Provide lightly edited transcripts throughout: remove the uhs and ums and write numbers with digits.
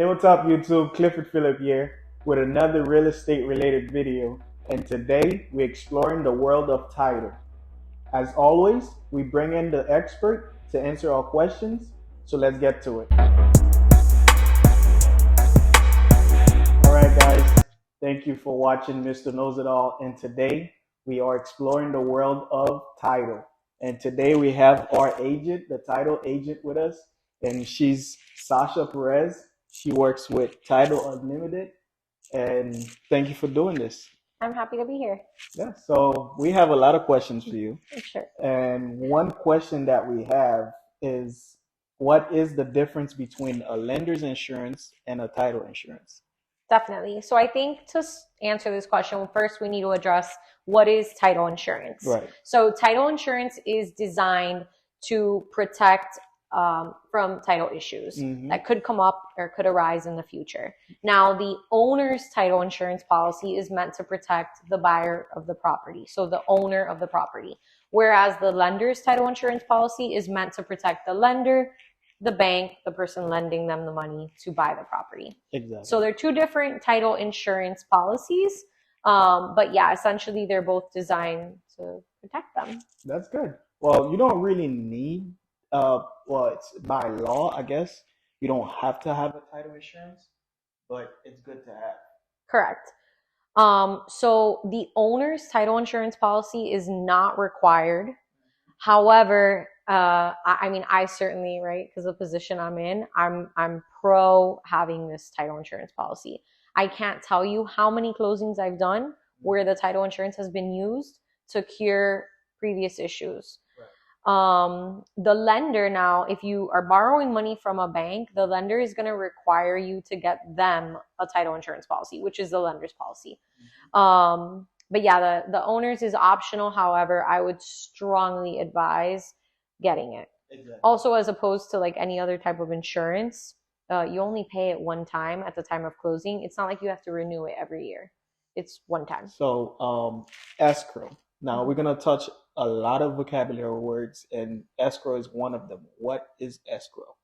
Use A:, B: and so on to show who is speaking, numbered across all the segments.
A: Hey, what's up, YouTube? Clifford Phillip here with another real estate related video. And today we're exploring the world of title. As always, we bring in the expert to answer our questions. So let's get to it. All right, guys. Thank you for watching Mr. Knows It All. And today we are exploring the world of title. And today we have our agent, the title agent, with us. And she's Sascha Perez. She works with Title Unlimited. And thank you for doing this.
B: I'm happy to be here.
A: Yeah, so we have a lot of questions for you.
B: Sure.
A: And one question that we have is, what is the difference between a lender's insurance and a title insurance?
B: Definitely. So I think to answer this question, first we need to address what is title insurance.
A: Right.
B: So title insurance is designed to protect from title issues that could come up or could arise in the future. Now, the owner's title insurance policy is meant to protect the buyer of the property, so the owner of the property, whereas the lender's title insurance policy is meant to protect the lender, the bank, the person lending them the money to buy the property.
A: Exactly.
B: So they're two different title insurance policies, but yeah, essentially they're both designed to protect them.
A: That's good. Well, you don't really need well, it's by law, I guess. You don't have to have a title insurance, but it's good to have.
B: Correct. So the owner's title insurance policy is not required. However, I mean, I certainly, right, because the position I'm in, I'm pro having this title insurance policy. I can't tell you how many closings I've done where the title insurance has been used to cure previous issues. The lender now, if you are borrowing money from a bank, the lender is going to require you to get them a title insurance policy, which is the lender's policy. But yeah, the owner's is optional. However, I would strongly advise getting it.
A: Exactly.
B: Also, as opposed to like any other type of insurance, you only pay it one time at the time of closing. It's not like you have to renew it every year. It's one time.
A: So, escrow. Now we're going to touch a lot of vocabulary words, and escrow is one of them. What is escrow?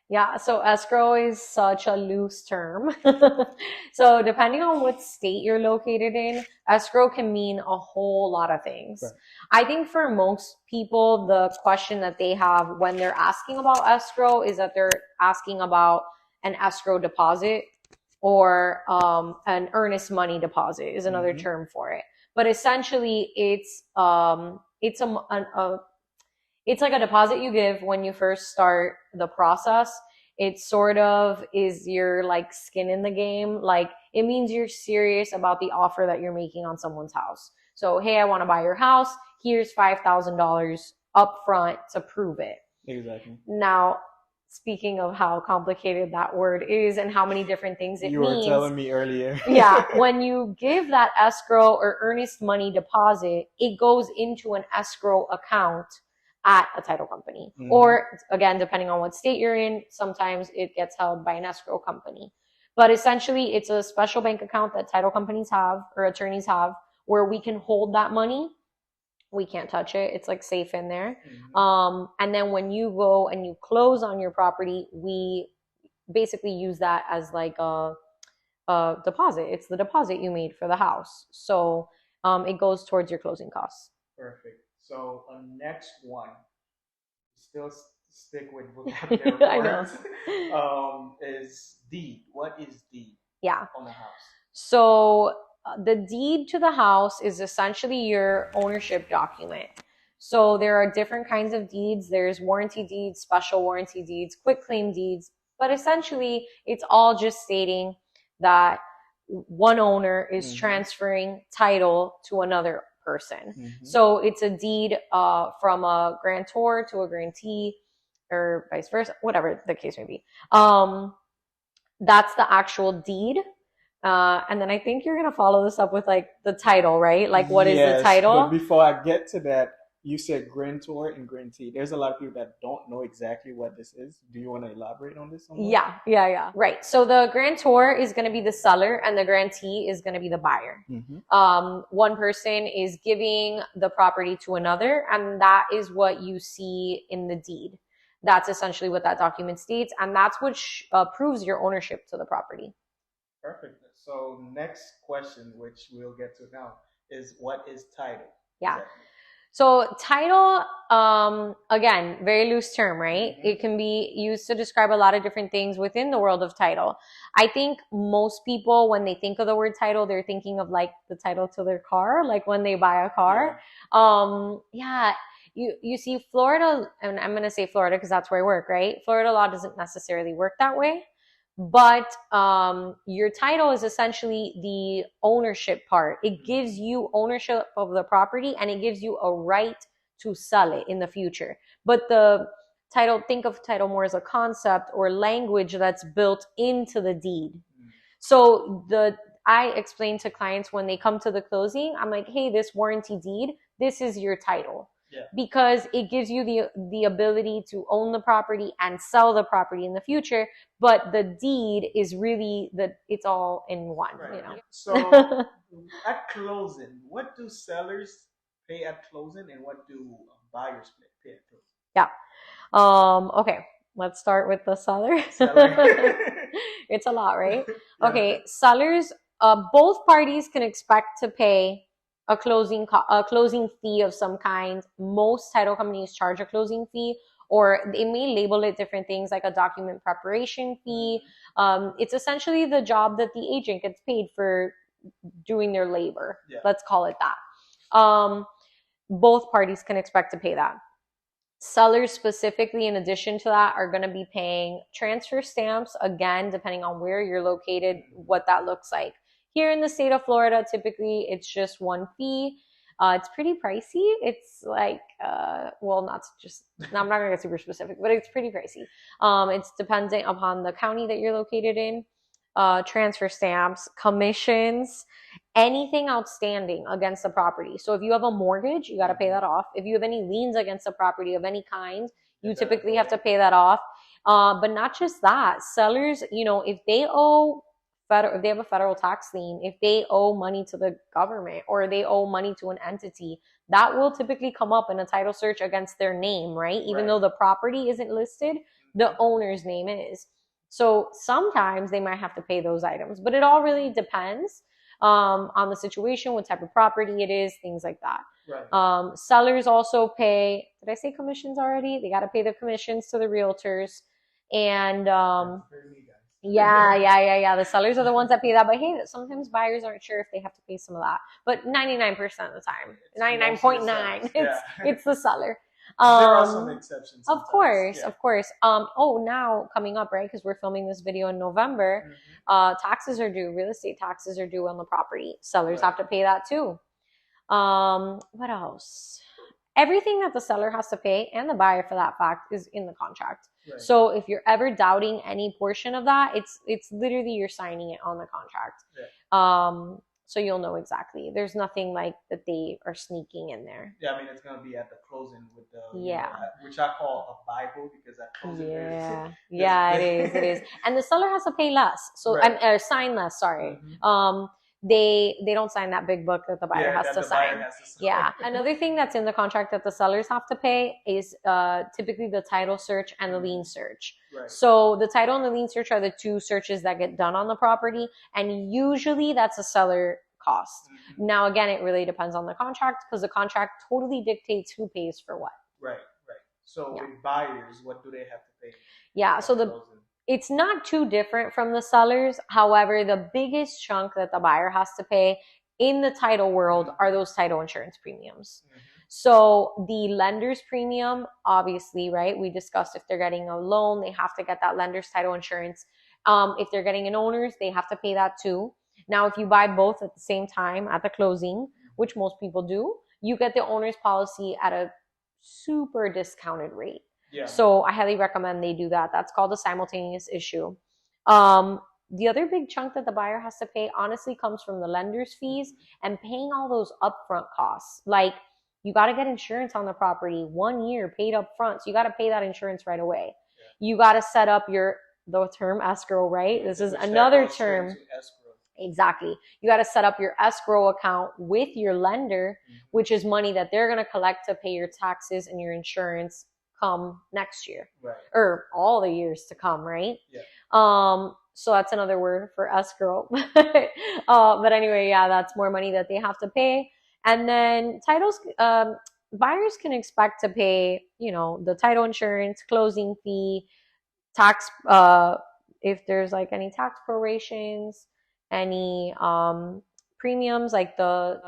B: Yeah, so escrow is such a loose term. So depending on what state you're located in, escrow can mean a whole lot of things.
A: Right.
B: I think for most people, the question that they have when they're asking about escrow is that they're asking about an escrow deposit, or an earnest money deposit is another term for it. But essentially, it's like a deposit you give when you first start the process. It sort of is your like skin in the game. Like, it means you're serious about the offer that you're making on someone's house. So, hey, I want to buy your house. Here's $5,000 up front to prove it.
A: Exactly.
B: Now, speaking of how complicated that word is and how many different things it means.
A: You were telling me earlier.
B: Yeah, when you give that escrow or earnest money deposit, it goes into an escrow account at a title company. Or again, depending on what state you're in, sometimes it gets held by an escrow company. But essentially, it's a special bank account that title companies have or attorneys have where we can hold that money. We can't touch it. It's like safe in there. And then when you go and you close on your property, we basically use that as like a deposit. It's the deposit you made for the house. So it goes towards your closing costs.
A: Perfect. So next one, still stick with vocabulary words, is deed. What is deed?
B: Yeah.
A: On the house? So
B: the deed to the house is essentially your ownership document. So there are different kinds of deeds. There's warranty deeds, special warranty deeds, quick claim deeds. But essentially, it's all just stating that one owner is transferring title to another person. So it's a deed from a grantor to a grantee, or vice versa, whatever the case may be. That's the actual deed. And then I think you're going to follow this up with like the title, right? Like, what is the title?
A: But before I get to that, you said grantor and grantee. There's a lot of people that don't know exactly what this is. Do you want to elaborate on this?
B: Yeah. Right. So the grantor is going to be the seller and the grantee is going to be the buyer. One person is giving the property to another, and that is what you see in the deed. That's essentially what that document states, and that's what proves your ownership to the property.
A: Perfect. So next question, which we'll get to now, is what is title?
B: Yeah. So title, again, very loose term, right?
A: Mm-hmm.
B: It can be used to describe a lot of different things within the world of title. I think most people, when they think of the word title, they're thinking of like the title to their car, like when they buy a car. Yeah. You see Florida, and I'm going to say Florida because that's where I work, right? Florida law doesn't necessarily work that way. But your title is essentially the ownership part. It gives you ownership of the property, and it gives you a right to sell it in the future. But the title, think of title more as a concept or language that's built into the deed. So I explain to clients when they come to the closing, I'm like, hey, this warranty deed, this is your title. Yeah. Because it gives you the ability to own the property and sell the property in the future, but the deed is really it's all in one. Right. You know.
A: So at closing, what do sellers pay at closing, and what do buyers pay at closing?
B: Yeah. Okay. Let's start with the seller. It's a lot, right? Yeah. Okay. Sellers, both parties can expect to pay a closing fee of some kind. Most title companies charge a closing fee, or they may label it different things like a document preparation fee. It's essentially the job that the agent gets paid for doing their labor. Yeah. Let's call it that. Both parties can expect to pay that. Sellers specifically, in addition to that, are going to be paying transfer stamps, again, depending on where you're located, what that looks like. Here in the state of Florida, typically it's just one fee. It's pretty pricey. It's like, well, I'm not going to get super specific, but it's pretty pricey. It's dependent upon the county that you're located in. Transfer stamps, commissions, anything outstanding against the property. So if you have a mortgage, you got to pay that off. If you have any liens against the property of any kind, you typically have to pay that off. But not just that, sellers, if they if they have a federal tax lien, if they owe money to the government or they owe money to an entity, that will typically come up in a title search against their name, right? Even though the property isn't listed, the owner's name is. So sometimes they might have to pay those items, but it all really depends on the situation, what type of property it is, things like that. Right. Sellers also pay, did I say commissions already? They got to pay the commissions to the realtors. And yeah. The sellers are the ones that pay that. But hey, sometimes buyers aren't sure if they have to pay some of that. But 99% of the time, 99.9, it's the seller.
A: There are some exceptions.
B: Of course. Now coming up, right? Because we're filming this video in November. Taxes are due. Real estate taxes are due on the property. Sellers have to pay that too. What else? Everything that the seller has to pay, and the buyer for that fact, is in the contract. Right. So if you're ever doubting any portion of that, it's literally you're signing it on the contract. Yeah. So you'll know exactly. There's nothing like that they are sneaking in there.
A: Yeah, I mean, it's going to be at the closing with the, which I call a Bible, because at closing
B: it is. And the seller has to pay less. So, sign less, sorry. They don't sign that big book that the buyer has to sign. Yeah. Another thing that's in the contract that the sellers have to pay is typically the title search and the lien search. Right. So the title and the lien search are the two searches that get done on the property, and usually that's a seller cost. Now, again, it really depends on the contract, because the contract totally dictates who pays for what.
A: Right. So with buyers, what do they have to pay?
B: Yeah. So it's not too different from the sellers. However, the biggest chunk that the buyer has to pay in the title world are those title insurance premiums. So the lender's premium, obviously, right? We discussed if they're getting a loan, they have to get that lender's title insurance. If they're getting an owner's, they have to pay that too. Now, if you buy both at the same time at the closing, which most people do, you get the owner's policy at a super discounted rate. Yeah. So I highly recommend they do that. That's called a simultaneous issue. The other big chunk that the buyer has to pay honestly comes from the lender's fees and paying all those upfront costs. Like, you got to get insurance on the property 1 year paid up front. So you got to pay that insurance right away. Yeah. You got to set up the term escrow, right? This is another term. Exactly. You got to set up your escrow account with your lender, which is money that they're going to collect to pay your taxes and your insurance come next year,
A: right,
B: or all the years to come, right?
A: yeah,
B: So that's another word for escrow. But anyway, yeah, that's more money that they have to pay. And then buyers can expect to pay, the title insurance, closing fee, tax, if there's like any tax prorations, any premiums, like the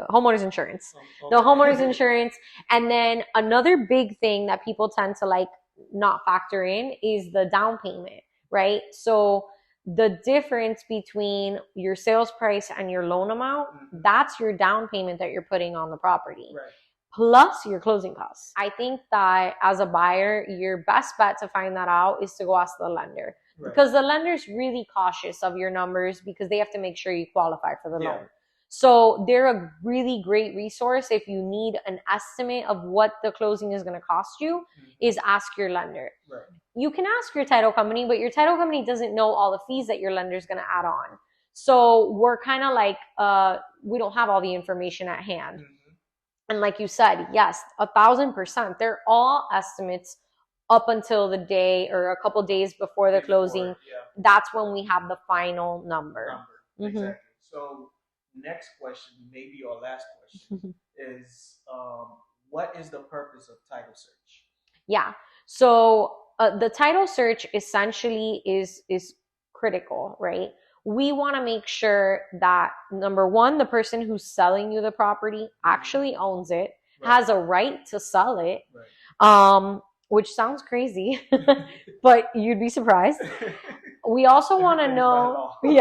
B: homeowners insurance,
A: okay.
B: the homeowners insurance. And then another big thing that people tend to like not factor in is the down payment, right? So the difference between your sales price and your loan amount, that's your down payment that you're putting on the property.
A: Right.
B: Plus your closing costs. I think that as a buyer, your best bet to find that out is to go ask the lender. Right. Because the lender's really cautious of your numbers because they have to make sure you qualify for the loan. So they're a really great resource if you need an estimate of what the closing is going to cost you, is ask your lender. Right. You can ask your title company, but your title company doesn't know all the fees that your lender is going to add on. So we're kind of like, we don't have all the information at hand. And like you said, yes, 1,000%. They're all estimates up until the day or a couple days before the closing. Yeah. That's when we have the final number.
A: Exactly. So next question, maybe your last question, is what is the purpose of title search?
B: Yeah. So the title search essentially is critical, right? We want to make sure that, number one, the person who's selling you the property actually owns it, has a right to sell it, which sounds crazy, but you'd be surprised. We also want to know, we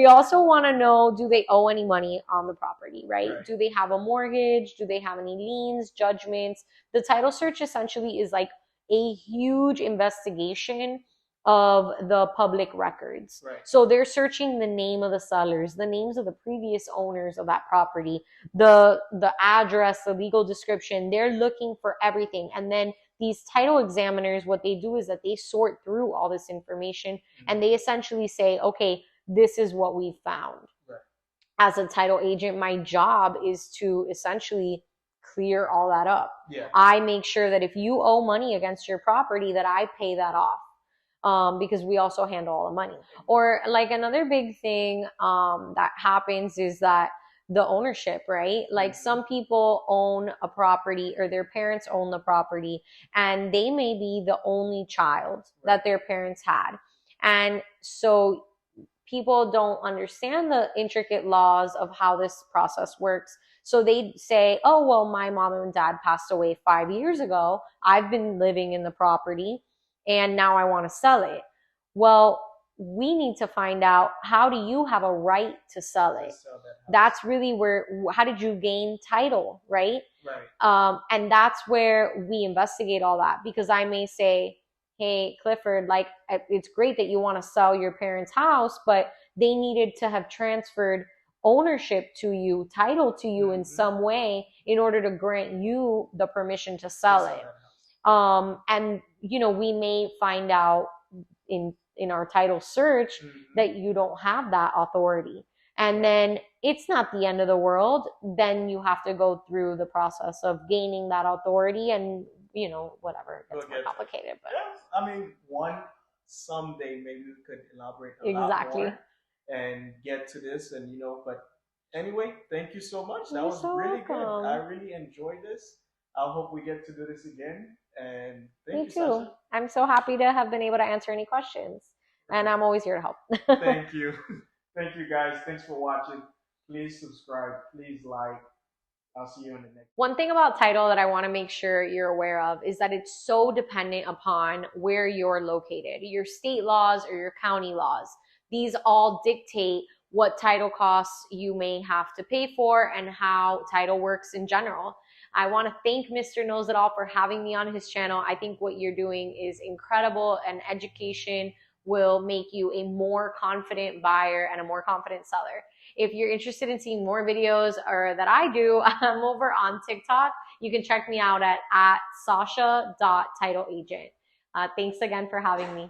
B: also want to know, do they owe any money on the property, right? Do they have a mortgage? Do they have any liens, judgments? The title search essentially is like a huge investigation of the public records. So they're searching the name of the sellers, the names of the previous owners of that property, the address, the legal description. They're looking for everything. And then these title examiners, what they do is that they sort through all this information and they essentially say, okay, this is what we found. As a title agent, my job is to essentially clear all that up. I make sure that if you owe money against your property, that I pay that off. Because we also handle all the money. Or like another big thing that happens is that the ownership, right? Like some people own a property or their parents own the property and they may be the only child that their parents had. And so people don't understand the intricate laws of how this process works. So they say, oh, well, my mom and dad passed away 5 years ago. I've been living in the property and now I want to sell it. Well, we need to find out, how do you have a right to sell it? That's really where, how did you gain title, right? And that's where we investigate all that, because I may say, hey, Clifford, like, it's great that you want to sell your parents' house, but they needed to have transferred ownership to you, title to you in some way in order to grant you the permission to sell it. And, we may find out in our title search that you don't have that authority. And then it's not the end of the world. Then you have to go through the process of gaining that authority and, whatever. It gets more complicated. But
A: someday maybe we could elaborate a lot more and get to this and, but anyway, thank you so much. That was really good. I really enjoyed this. I hope we get to do this again. And thank you, Sascha.
B: I'm so happy to have been able to answer any questions. And I'm always here to help.
A: Thank you. Thank you, guys. Thanks for watching. Please subscribe. Please like. I'll see you in the next.
B: One thing about title that I want to make sure you're aware of is that it's so dependent upon where you're located. Your state laws or your county laws. These all dictate what title costs you may have to pay for and how title works in general. I want to thank Mr. Knows It All for having me on his channel. I think what you're doing is incredible, and education will make you a more confident buyer and a more confident seller. If you're interested in seeing more videos or that I do, I'm over on TikTok. You can check me out at sascha.titleagent. Thanks again for having me.